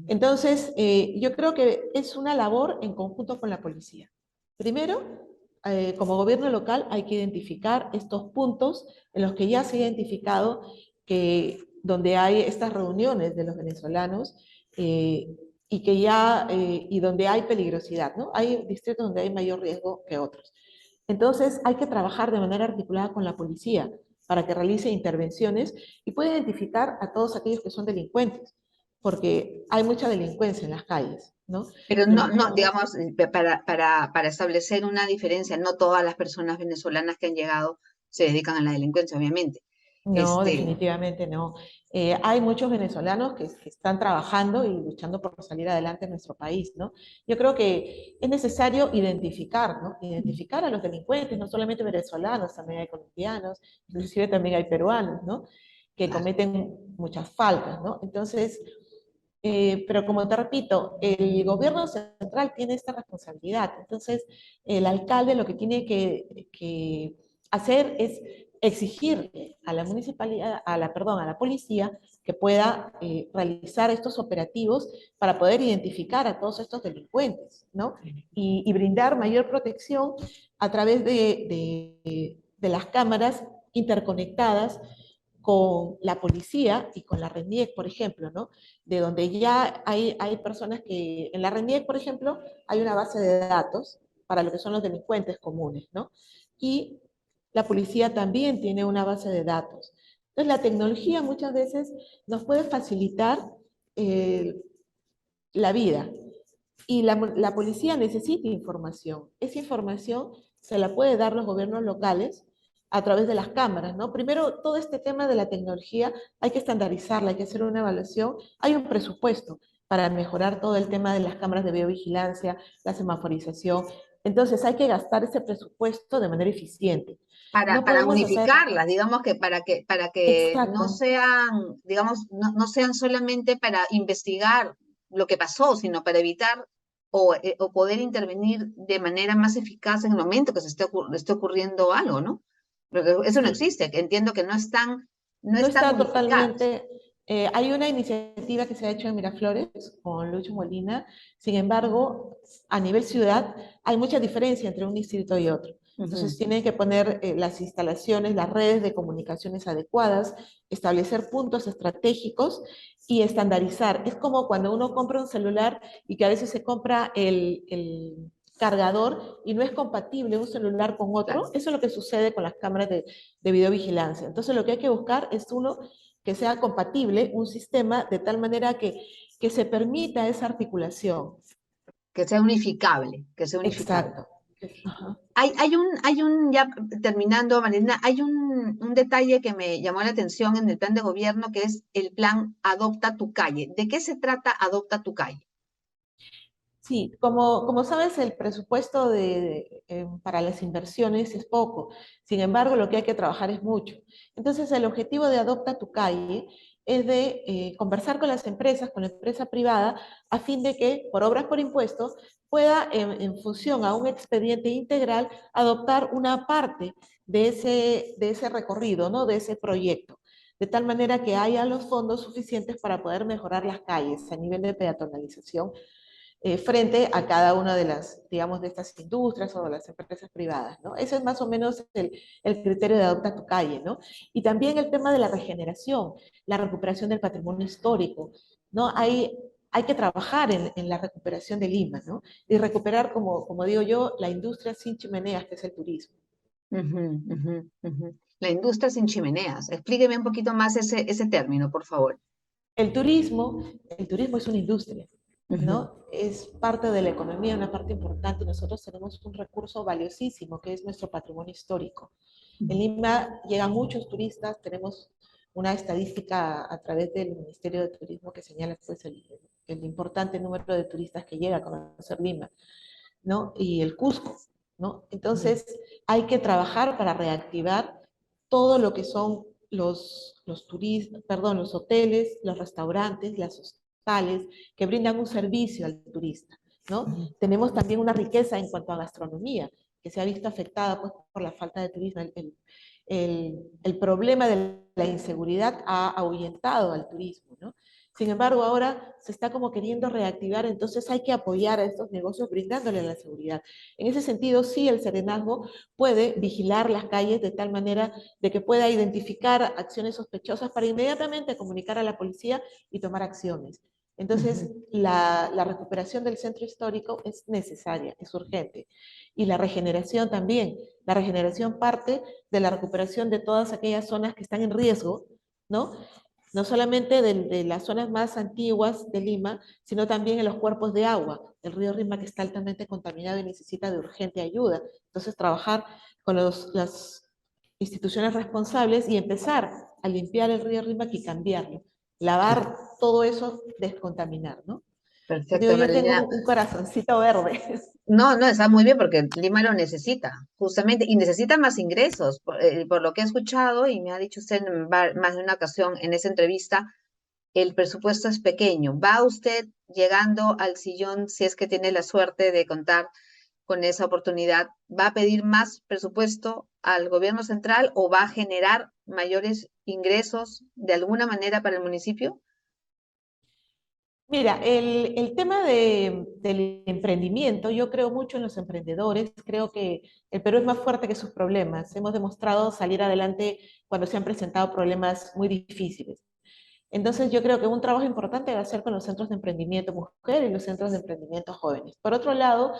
Entonces, yo creo que es una labor en conjunto con la policía. Primero, como gobierno local hay que identificar estos puntos en los que ya se ha identificado que donde hay estas reuniones de los venezolanos y que ya, y donde hay peligrosidad, ¿no? Hay distritos donde hay mayor riesgo que otros. Entonces, hay que trabajar de manera articulada con la policía para que realice intervenciones y pueda identificar a todos aquellos que son delincuentes, porque hay mucha delincuencia en las calles, ¿no? Pero Y no, digamos, para establecer una diferencia, no todas las personas venezolanas que han llegado se dedican a la delincuencia, obviamente. no, definitivamente no. Hay muchos venezolanos que están trabajando y luchando por salir adelante en nuestro país, ¿no? Yo creo que es necesario identificar, ¿no? Identificar a los delincuentes, no solamente venezolanos, también hay colombianos, inclusive también hay peruanos, ¿no? Que Claro. cometen muchas faltas, ¿no? Entonces, Pero como te repito, el gobierno central tiene esta responsabilidad. Entonces, el alcalde lo que tiene que hacer es exigirle a la municipalidad, perdón, a la policía que pueda realizar estos operativos para poder identificar a todos estos delincuentes, ¿no? Y brindar mayor protección a través de las cámaras interconectadas con la policía y con la RENIEC, por ejemplo, ¿no? De donde ya hay personas que, en la RENIEC, por ejemplo, hay una base de datos para lo que son los delincuentes comunes, ¿no? Y la policía también tiene una base de datos. Entonces, la tecnología muchas veces nos puede facilitar eh, la vida. Y la policía necesita información. Esa información se la puede dar los gobiernos locales a través de las cámaras, ¿no? Primero, todo este tema de la tecnología hay que estandarizarla, hay que hacer una evaluación. Hay un presupuesto para mejorar todo el tema de las cámaras de videovigilancia, la semaforización. Entonces, hay que gastar ese presupuesto de manera eficiente. No Para podemos hacer... unificarlas, digamos que para que no Exacto. sean, digamos, no sean solamente para investigar lo que pasó, sino para evitar o poder intervenir de manera más eficaz en el momento que esté ocurriendo algo, ¿no? Porque eso no Sí, existe, que entiendo que no no están está unificadas. totalmente... hay una iniciativa que se ha hecho en Miraflores con Lucho Molina, sin embargo, a nivel ciudad hay mucha diferencia entre un distrito y otro. Entonces Ujú. tienen que poner las instalaciones, las redes de comunicaciones adecuadas, establecer puntos estratégicos y estandarizar. Es como cuando uno compra un celular y que a veces se compra el cargador y no es compatible un celular con Claro. otro. Eso es lo que sucede con las cámaras de videovigilancia. Entonces lo que hay que buscar es uno que sea compatible, un sistema de tal manera que se permita esa articulación. Que sea unificable. Exacto. Ajá. Ya terminando, Marina, hay un detalle que me llamó la atención en el plan de gobierno, que es el plan Adopta tu calle. ¿De qué se trata Adopta tu calle? Sí, como sabes, el presupuesto para las inversiones es poco. Sin embargo, lo que hay que trabajar es mucho. Entonces, el objetivo de Adopta tu Calle es de conversar con las empresas, con la empresa privada, a fin de que, por obras por impuestos, pueda, en función a un expediente integral, adoptar una parte de ese recorrido, ¿no? De ese proyecto. De tal manera que haya los fondos suficientes para poder mejorar las calles a nivel de peatonalización frente a cada una de las, digamos, de estas industrias o de las empresas privadas, ¿no? Ese es más o menos el criterio de Adopta tu Calle, ¿no? Y también el tema de la regeneración, la recuperación del patrimonio histórico, ¿no? Hay que trabajar en la recuperación de Lima, ¿no? Y recuperar, como digo yo, la industria sin chimeneas, que es el turismo. Ujú, ujú, ujú. La industria sin chimeneas. Explíqueme un poquito más ese término, por favor. El turismo, el turismo es una industria, Ujú, ¿no? Es parte de la economía, una parte importante. Nosotros tenemos un recurso valiosísimo que es nuestro patrimonio histórico. En ujú. Lima llegan muchos turistas, tenemos una estadística a través del Ministerio de Turismo que señala pues, el importante número de turistas que llega a conocer Lima, ¿no? Y el Cusco, ¿no? Ujú. Entonces, hay que trabajar para reactivar todo lo que son perdón, los hoteles, los restaurantes, las hostales, que brindan un servicio al turista, ¿no? Ujú. Tenemos también una riqueza en cuanto a gastronomía, que se ha visto afectada pues, por la falta de turismo. El problema de la inseguridad ha ahuyentado al turismo, ¿no? Sin embargo, ahora se está como queriendo reactivar, entonces hay que apoyar a estos negocios brindándole la seguridad. En ese sentido, sí, el serenazgo puede vigilar las calles de tal manera de que pueda identificar acciones sospechosas para inmediatamente comunicar a la policía y tomar acciones. Entonces, Ujú. la recuperación del centro histórico es necesaria, es urgente. Y la regeneración también. La regeneración parte de la recuperación de todas aquellas zonas que están en riesgo, ¿no? No solamente de las zonas más antiguas de Lima, sino también en los cuerpos de agua. El río Rima que está altamente contaminado y necesita de urgente ayuda. Entonces, trabajar con las instituciones responsables y empezar a limpiar el río Rímac y cambiarlo. Lavar todo eso, descontaminar, ¿no? Digo, Perfecto, yo tengo Marina. un corazoncito verde. No, no, está muy bien porque Lima lo necesita, justamente, y necesita más ingresos, por lo que he escuchado y me ha dicho usted en más de una ocasión en esa entrevista, el presupuesto es pequeño. ¿Va usted llegando al sillón, si es que tiene la suerte de contar con esa oportunidad, va a pedir más presupuesto al gobierno central o va a generar mayores ingresos de alguna manera para el municipio? Mira, el tema del emprendimiento, yo creo mucho en los emprendedores, creo que el Perú es más fuerte que sus problemas. Hemos demostrado salir adelante cuando se han presentado problemas muy difíciles. Entonces yo creo que un trabajo importante va a ser con los centros de emprendimiento mujer y los centros de emprendimiento jóvenes. Por otro lado,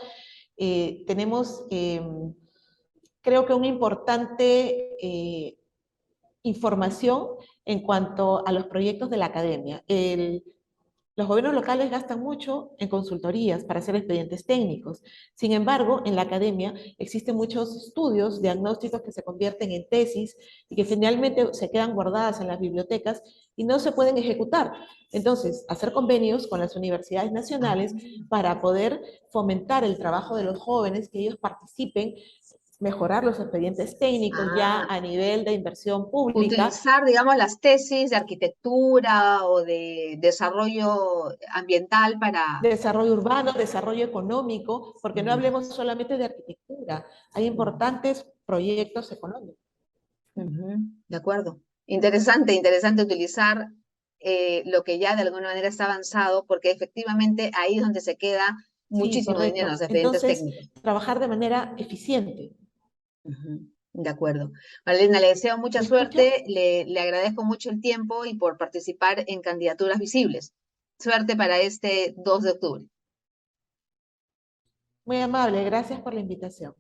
tenemos, creo que una importante información en cuanto a los proyectos de la academia. Los gobiernos locales gastan mucho en consultorías para hacer expedientes técnicos. Sin embargo, en la academia existen muchos estudios, diagnósticos que se convierten en tesis y que finalmente se quedan guardadas en las bibliotecas y no se pueden ejecutar. Entonces, hacer convenios con las universidades nacionales para poder fomentar el trabajo de los jóvenes, que ellos participen, mejorar los expedientes técnicos ya Ah, a nivel de inversión pública, utilizar, digamos, las tesis de arquitectura o de desarrollo ambiental para... desarrollo urbano, desarrollo económico, porque no Ya. hablemos solamente de arquitectura, hay importantes proyectos económicos. Ujú, de acuerdo. Interesante, interesante utilizar lo que ya de alguna manera está avanzado, porque efectivamente ahí es donde se queda Sí, muchísimo dinero en los correcto. expedientes Entonces, técnicos. trabajar de manera eficiente. Ujú, de acuerdo. Marlena, le deseo mucha ¿Me escucha? suerte, le agradezco mucho el tiempo y por participar en candidaturas visibles. Suerte para este 2 de octubre. Muy amable, gracias por la invitación.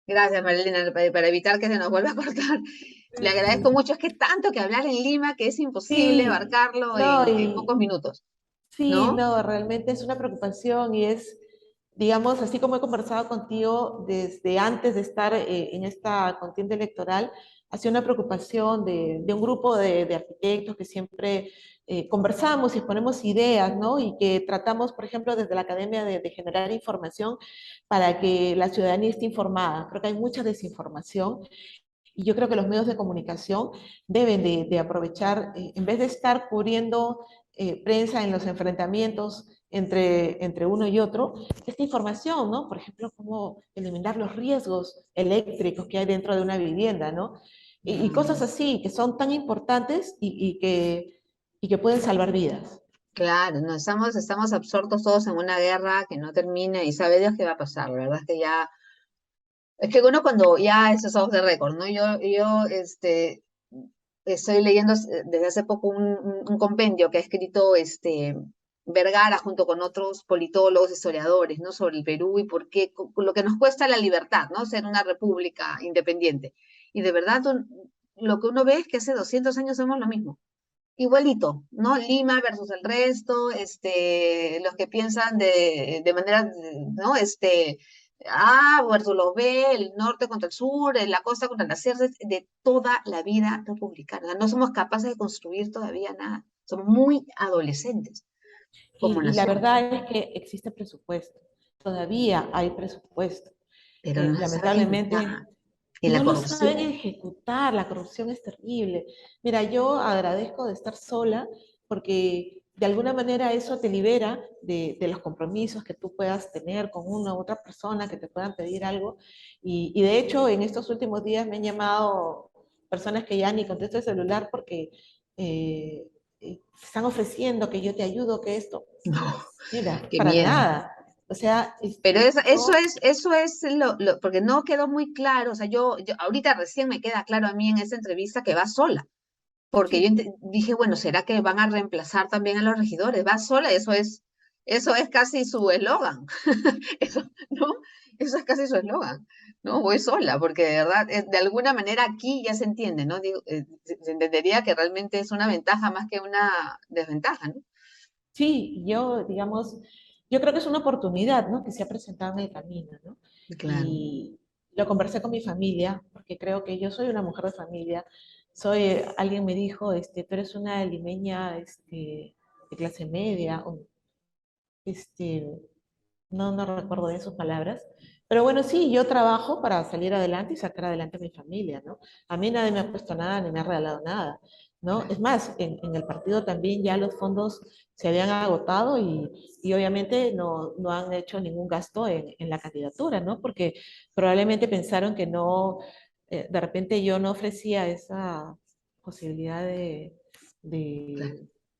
Gracias, Marlena, para evitar que se nos vuelva a cortar. Le agradezco mucho. Es que tanto que hablar en Lima que es imposible Sí, abarcarlo no, en pocos minutos, sí, ¿no? no, realmente es una preocupación y es, digamos, así como he conversado contigo desde antes de estar en esta contienda electoral, ha sido una preocupación de un grupo de arquitectos que siempre conversamos y exponemos ideas, ¿no? Y que tratamos, por ejemplo, desde la academia de generar información para que la ciudadanía esté informada. Creo que hay mucha desinformación y yo creo que los medios de comunicación deben de aprovechar, en vez de estar cubriendo prensa en los enfrentamientos entre uno y otro, esta información, ¿no? Por ejemplo, cómo eliminar los riesgos eléctricos que hay dentro de una vivienda, ¿no? Y cosas Mm, así que son tan importantes y que pueden salvar vidas. claro, no, estamos absortos todos en una guerra que no termina y sabe Dios qué va a pasar, la verdad es que ya, es que uno cuando ya eso es off the record, ¿no? Estoy leyendo desde hace poco un compendio que ha escrito Vergara junto con otros politólogos, historiadores, ¿no? Sobre el Perú y por qué, lo que nos cuesta la libertad, ¿no? Ser una república independiente. Y de verdad, lo que uno ve es que hace 200 años somos lo mismo. Igualito, ¿no? Lima versus el resto, los que piensan de manera, ¿no? A versus los B, el norte contra el sur, la costa contra la sierra, de toda la vida republicana. O sea, no somos capaces de construir todavía nada. Somos muy adolescentes como Y la nación, verdad es que existe presupuesto, todavía hay presupuesto. pero no se sabe ejecutar. Lamentablemente, Y la no lo saben corrupción. ejecutar, la corrupción es terrible. Mira, yo agradezco de estar sola porque de alguna manera eso te libera de los compromisos que tú puedas tener con una u otra persona que te puedan pedir algo. Y de hecho, en estos últimos días me han llamado personas que ya ni contesto el celular porque eh, están ofreciendo que yo te ayudo, que esto. No, Mira, qué para miedo. nada. O sea, Pero yo, eso es porque no quedó muy claro. O sea, yo ahorita recién me queda claro a mí en esa entrevista que va sola. Porque yo sí, dije, bueno, ¿será que van a reemplazar también a los regidores? Va sola, eso es casi su eslogan. Eso, ¿no? Eso es casi su eslogan. No, voy sola, porque de verdad, de alguna manera aquí ya se entiende, ¿no? Digo, se entendería que realmente es una ventaja más que una desventaja, ¿no? sí, yo, digamos, yo creo que es una oportunidad, ¿no? Que se ha presentado en el camino, ¿no? Claro. Y lo conversé con mi familia, porque creo que yo soy una mujer de familia. Alguien me dijo, tú eres una limeña, de clase media, o, este, no recuerdo bien sus palabras. Pero bueno, sí, yo trabajo para salir adelante y sacar adelante a mi familia, ¿no? A mí nadie me ha puesto nada ni me ha regalado nada. ¿no? Es más, en el partido también ya los fondos se habían agotado y obviamente no han hecho ningún gasto en la candidatura, ¿no? Porque probablemente pensaron que no, de repente yo no ofrecía esa posibilidad Claro,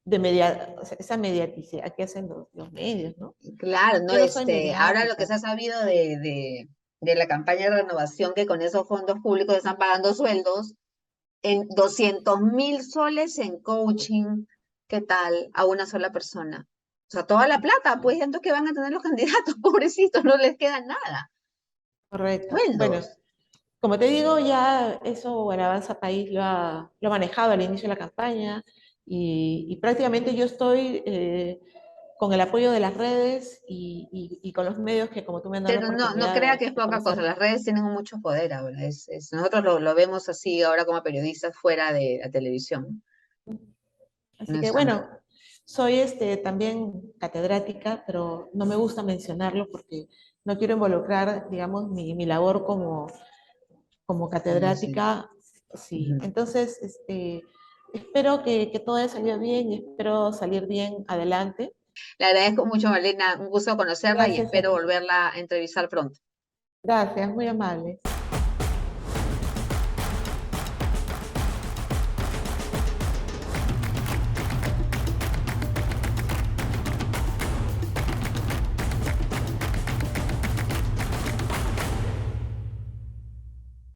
de, o sea, esa mediaticidad que hacen los medios, ¿no? claro, no, Yo no soy ahora lo que mediática. se ha sabido de la campaña de renovación, que con esos fondos públicos están pagando sueldos en 200.000 soles en coaching, ¿qué tal? A una sola persona. O sea, toda la plata, pues, entonces que van a tener los candidatos, pobrecitos, no les queda nada. Correcto. Bueno, Sueldos. como te digo, ya eso, bueno, Avanza País lo ha manejado al inicio de la campaña y prácticamente yo estoy con el apoyo de las redes y con los medios que como tú me han dado la Pero no oportunidad crea que es de poca cosa, conocer. las redes tienen mucho poder ahora. Nosotros lo vemos así ahora como periodistas fuera de la televisión. Así que Honestamente. bueno, soy también catedrática, pero no me gusta mencionarlo porque no quiero involucrar, digamos, mi labor como Bueno, sí. catedrática, sí. Ujú. Entonces, espero que todo haya salido bien y espero salir bien adelante. Le agradezco mucho, Malena. Un gusto conocerla y Gracias a espero ti. volverla a entrevistar pronto. Gracias, muy amable.